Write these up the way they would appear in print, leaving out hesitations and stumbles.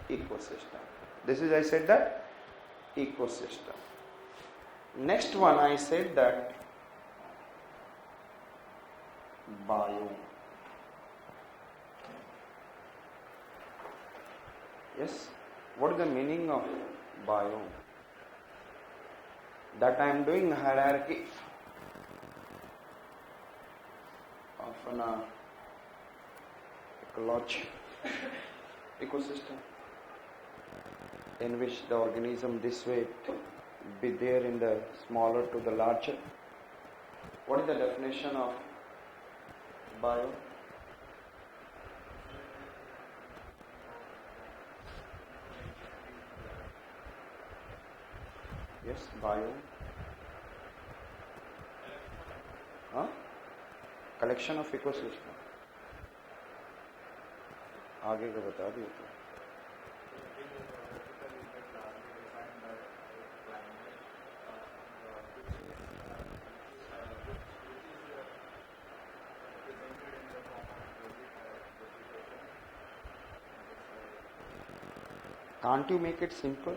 ecosystem. This is, I said that, ecosystem. Next one, I said that biome. Yes, what is the meaning of biome? That I am doing hierarchy of an ecology, ecosystem, in which the organism this way be there in the smaller to the larger. What is the definition of bio? Yes, bio. Huh? Collection of ecosystem. आगे का बता दिया तो. Can't you make it simple?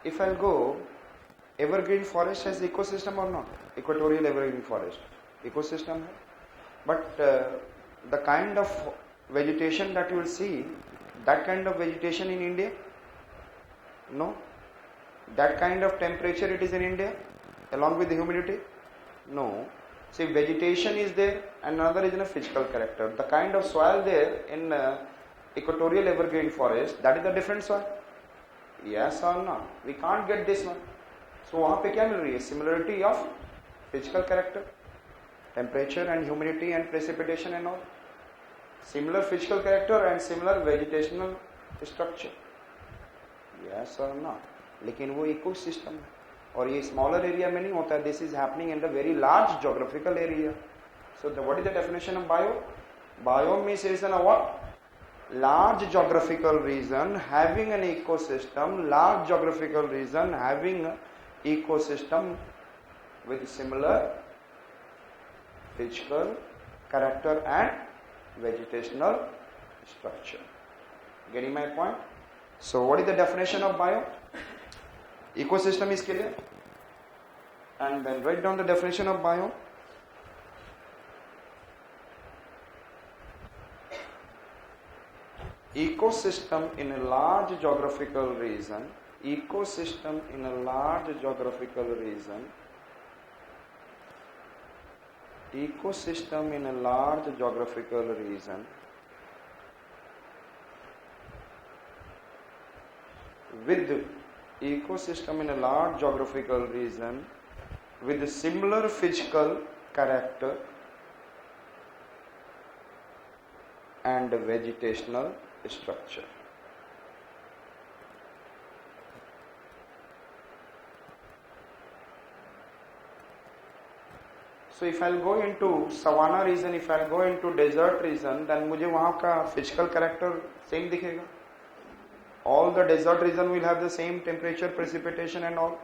If I'll go, evergreen forest has ecosystem or not? Equatorial evergreen forest, ecosystem hai. But the kind of vegetation that you will see, that kind of vegetation in India? No. That kind of temperature it is in India, along with the humidity? No. See, vegetation is there and another is in a physical character. The kind of soil there in equatorial evergreen forest, that is the different soil. Yes or no? We can't get this one. So वहाँ पे क्या मिल रही है? Similarity of physical character, temperature and humidity and precipitation and all. Similar physical character and similar vegetational structure. Yes or no? लेकिन वो ecosystem है और ये smaller area में नहीं होता है. This is happening in the very large geographical area. So what is the definition of bio? Bio means it is a what? Large geographical region having an ecosystem, large geographical region having an ecosystem with similar physical character and vegetational structure. Getting my point? So what is the definition of bio? Ecosystem is clear. And then write down the definition of bio. Ecosystem in a large geographical region, ecosystem in a large geographical region, ecosystem in a large geographical region with ecosystem in a large geographical region with a similar physical character and vegetational structure. So if I'll go into savanna region, if I'll go into desert region, then मुझे वहाँ का physical character same दिखेगा. All the desert region will have the same temperature, precipitation and all.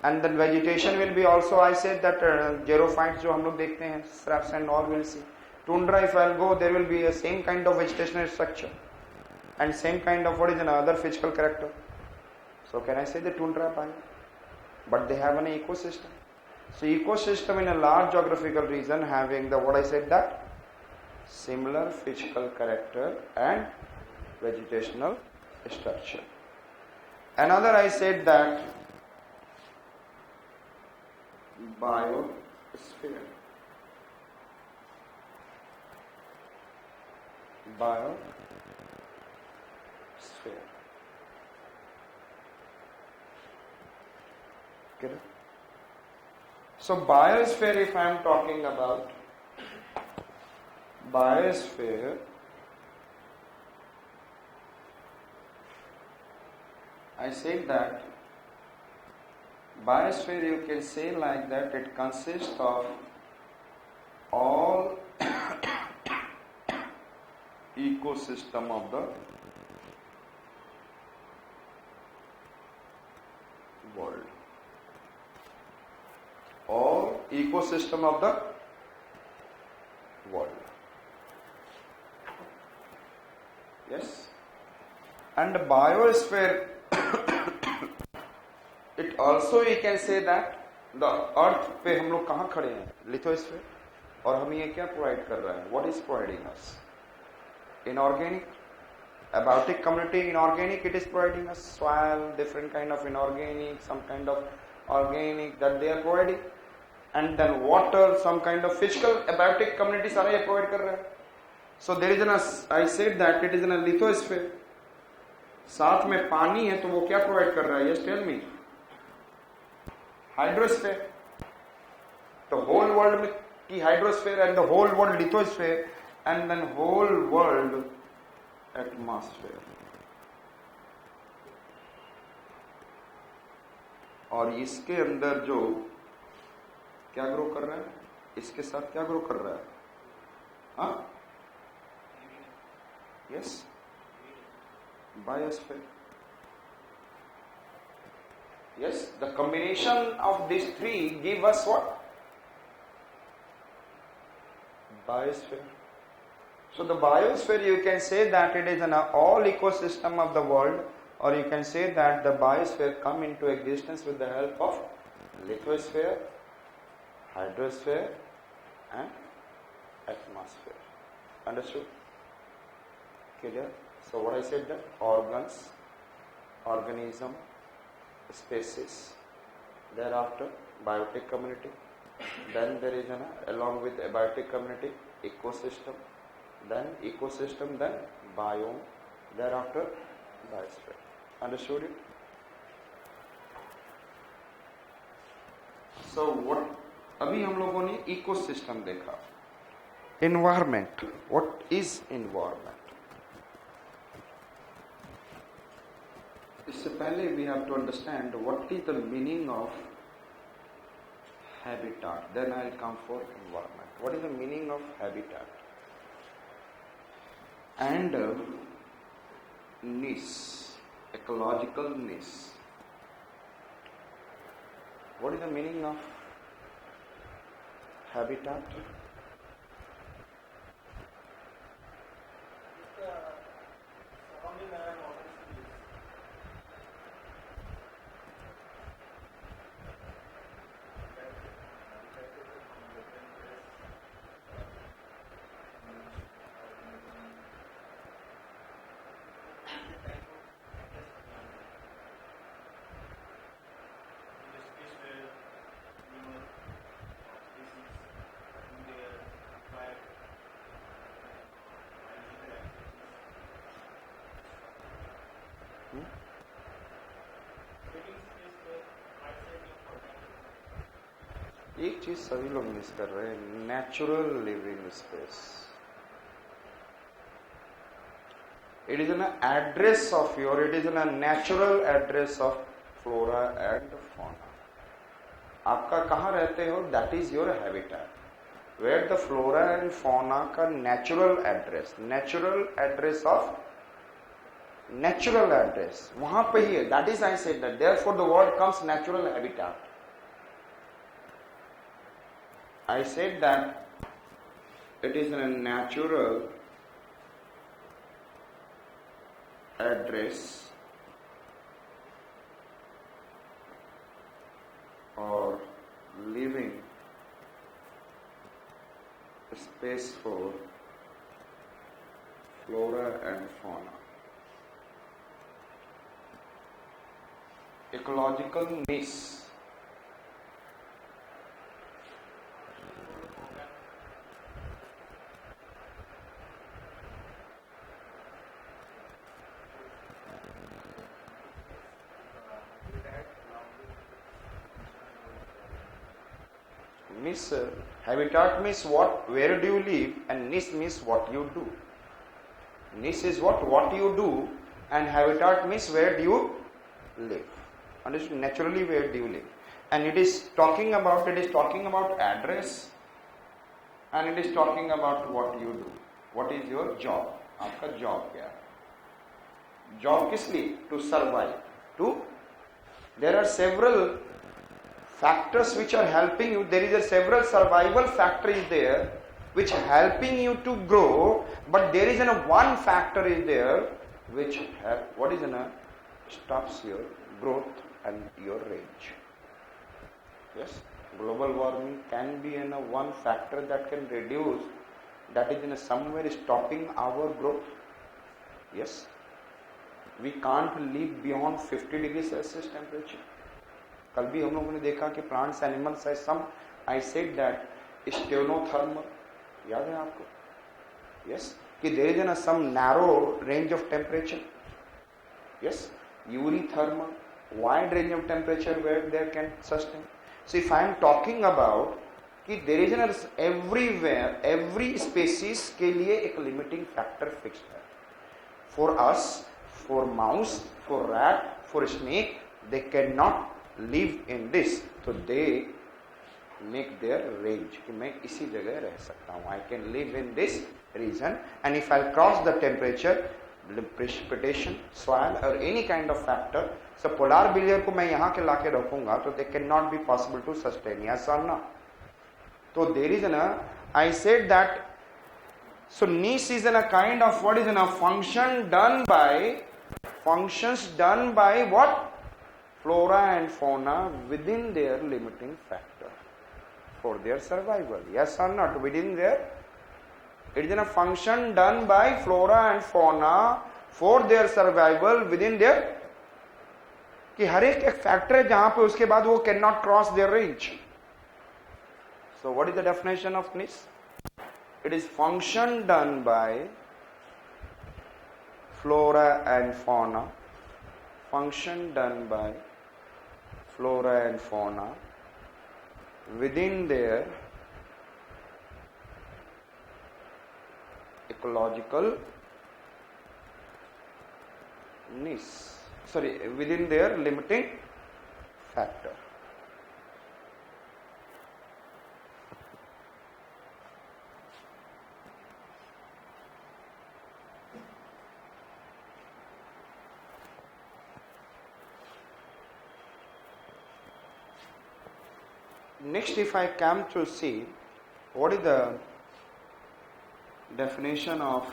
And then vegetation will be also, I said that xerophytes जो हम लोग देखते हैं, shrubs and all will see. Tundra, if I'll go, there will be a same kind of vegetational structure and same kind of what is another physical character. So can I say the tundra bio? But they have an ecosystem. So ecosystem in a large geographical region having the what I said that similar physical character and vegetational structure. Another I said that biosphere. Biosphere. Okay. So biosphere, if I am talking about biosphere, I said that biosphere you can say like that it consists of all ecosystem of the world. All ecosystem of the world. Yes. And the biosphere, it also we can say that the earth पे हम लोग कहाँ खड़े हैं? Lithosphere. और हमें ये क्या प्रोवाइड कर रहा है? What is providing us? Inorganic, abiotic community. Inorganic, it is providing us soil, different kind of inorganic, some kind of organic that they are providing, and then water, some kind of physical. Abiotic community सारा ये provide कर रहा है. So there is an, I said that it is in a lithosphere. साथ में पानी है तो वो क्या प्रोवाइड कर रहा है? Yes, tell me. Hydrosphere. The whole world में की hydrosphere and the whole world lithosphere and then whole world atmosphere. और इसके अंदर जो क्या ग्रो कर रहा है, इसके साथ क्या ग्रो कर रहा है? हाँ, yes, biosphere. Yes, the combination of these three give us what? Biosphere. So the biosphere, you can say that it is an all ecosystem of the world, or you can say that the biosphere come into existence with the help of lithosphere, hydrosphere and atmosphere. Understood? Clear? So what I said, that organs, organism, species, thereafter biotic community, then there is an along with abiotic community ecosystem, then biome, thereafter biosphere. Understood it? So what अभी हम लोगों ने ecosystem देखा. Environment. What is environment? इससे पहले we have to understand what is the meaning of habitat. Then I will come for environment. What is the meaning of habitat? And niche, ecological niche. What is the meaning of habitat? एक चीज सभी लोग miss कर रहे हैं, natural living space. It is an address of your, it is an natural address of flora and fauna. आपका कहाँ रहते हो, that is your habitat. Where the flora and fauna का natural address of natural address वहां पे ही है. That is I said that therefore the word comes natural habitat. I said that it is a natural address or living space for flora and fauna. Ecological niche. Niche, habitat means what, where do you live, and niche means what you do. Niche is what you do, and habitat means where do you live. Understood? Naturally, where do you live? And it is talking about address, and it is talking about what you do. What is your job? आपका job क्या है? Job किस लिए? To survive. There are several factors which are helping you. There is a several survival factor is there which helping you to grow, but there is one factor is there which what is stops your growth and your range. Yes, global warming can be one factor that can reduce, that is somewhere stopping our growth. Yes, we can't live beyond 50 degrees Celsius temperature. कल भी हम लोगों ने देखा कि plants, animals है some, I said that stenothermal, याद है आपको? Yes, कि there is some narrow range of temperature. Yes, eurythermal, wide range of temperature where they can sustain. So if I am talking about कि there is everywhere, every species के लिए एक limiting factor fixed है. For us, for mouse, for rat, for snake, they cannot live in this. So they make their range कि मैं इसी जगह रह सकता हूँ. I can live in this region, and if I cross the temperature, precipitation, soil or any kind of factor, so polar bear को मैं यहाँ के लाके रखूंगा तो they cannot be possible to sustain. Yes or no? So there is I said that, so niche is a kind of what is function done by, functions done by what? Flora and fauna within their limiting factor for their survival. Yes or not? Within their, it is a function done by flora and fauna for their survival within their, कि हर एक factor है जहां पे उसके बाद वो can not cross their range. So what is the definition of niche? It is function done by flora and fauna, function done by flora and fauna within their ecological niche, within their limiting factor. Next, if I come to see what is the definition of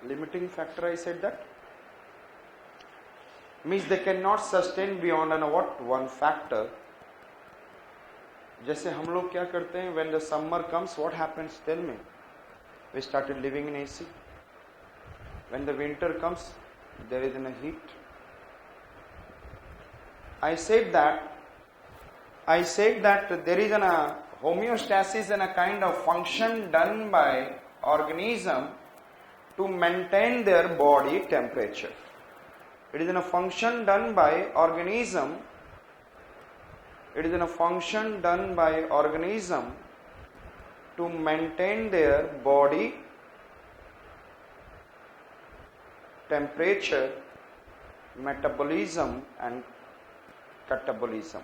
limiting factor, I said that means they cannot sustain beyond what one factor. जैसे हम लोग क्या करते हैं, when the summer comes, what happens? Tell me. We started living in AC. When the winter comes, there is a heat. I said that there is a homeostasis and a kind of function done by organism to maintain their body temperature. It is a function done by organism. It is a function done by organism to maintain their body temperature metabolism and catabolism.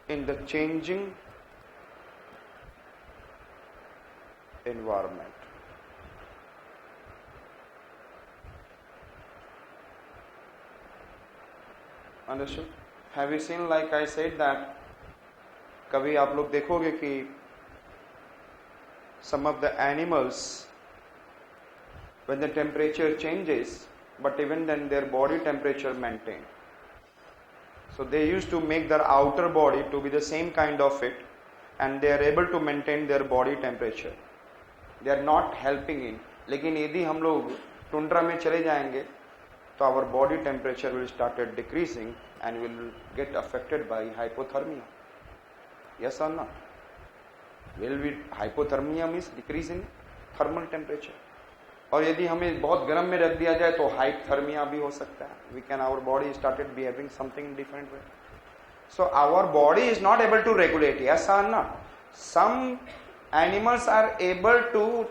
In the changing environment. Understood? Have you seen, like I said, that कभी आप लोग देखोगे कि some of the animals, when the temperature changes, but even then their body temperature maintained. So they used to make their outer body to be the same kind of it, and they are able to maintain their body temperature. They are not helping in. लेकिन यदि हम लोग tundra में चले जाएंगे तो our body temperature will started decreasing and will get affected by hypothermia. Yes or no? Will be hypothermia means decrease in thermal temperature. और यदि हमें बहुत गर्म में रख दिया जाए तो hypothermia भी हो सकता है. Our body started behaving something different way. So our body is not able to regulate. Yes or no? Some animals are able to